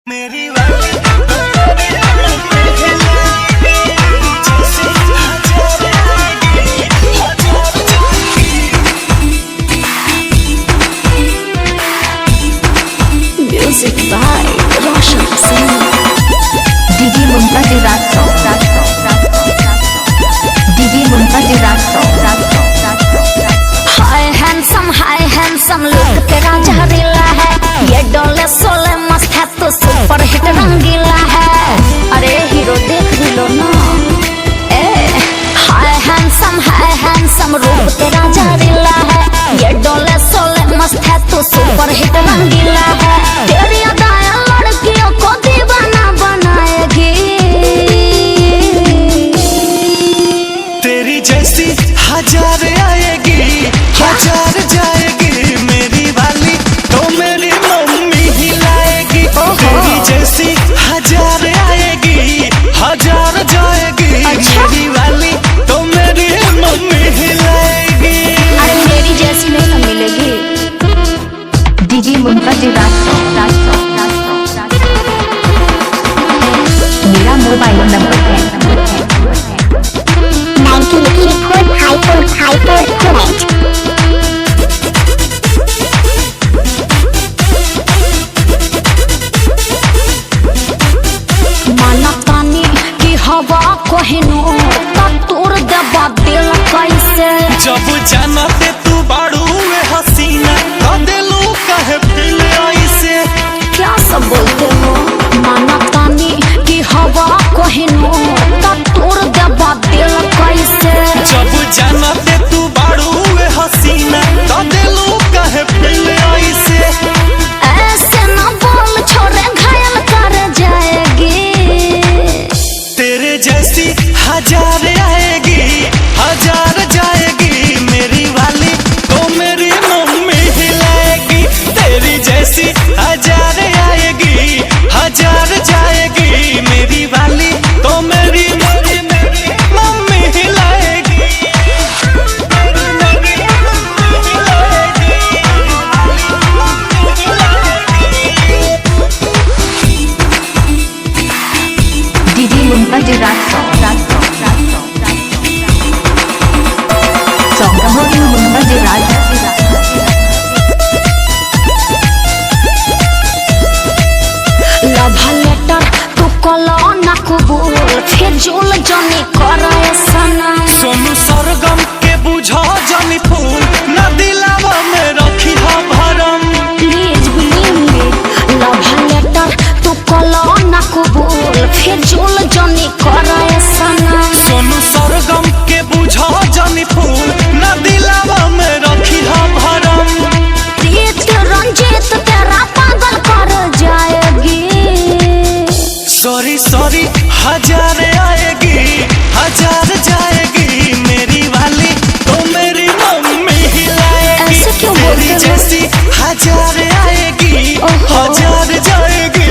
मेरी Music by Roshan Singh. DJ Mumtaz Rasto. DJ Mumtaz Rasto. Hi handsome look तेरा जहरीला है, ये डोले सोले मस्त है तो सुपर हिट रंगीला है। अरे हीरो देख भी लो ना। हाय हैंडसम रूप तेरा जहरीला है, ये डोले सोले मस्त है तो सुपर हिट रंगीला है। तेरी अदाएं लड़कियों को दीवाना बनाएगी, तेरी जैसी हजार आएगी हजार जाएगी, मेरी वाली तो मेरी मम्मी ही लाएगी। तेरी जैसी हजार आएगी हजार जाएगी, मेरी वाली तो मेरी मम्मी ही लाएगी। अरे मेरी जैसी नहीं ना मिलेगी। DJ Mumtaz Rasto. मेरा मोबाइल नंबर है 9084 माना तानी की हवा कोहिनूर तूर दबा दिल कैसे। जब जाना ते तू बाड़ू वे हसीना का दिलू कहे फिर ऐसे। क्या सब बोलते हो, माना तानी की हवा कोहिनूर तूर दबा दिल कैसे। जब जाना ते तू बाड़ू वे हसीना का दिलू कहे फिर ऐसे। ऐसे ना बोल छोरे घायल कर जाएगी, तेरे जैसी हजार आएगी हजार जाएगी, मेरी वाली तो मेरी मम्मी ही लाएगी। तेरी जैसी हजार आएगी हजार जाएगी, मेरी वाली तो मेरी मम्मी ही लाएगी। DJ Mumtaz Rasto. Songgahori Mumtaz Rasto. Love letter तू कलो ना कबूल, फिर झूल जनी करे सना। सोनू सरगम के बुझा जानी फूल न दिलावा में रखी हा भरम। Please believe me, love letter तू कलो ना कबूल, फिर झूल जनी करे सना। सोनू सरगम के बुझा जानी फूल न दिलावा में रखी हा भरम। प्रीत रंजीत तेरा पागल कर जाएगी, सॉरी हजार आएगी हजार जाएगी, मेरी वाली तो मेरी मम्मी ही लाएगी। ऐसे क्यों बोलते हो? तेरी जैसी हजार आएगी ओहो। हजार जाएगी,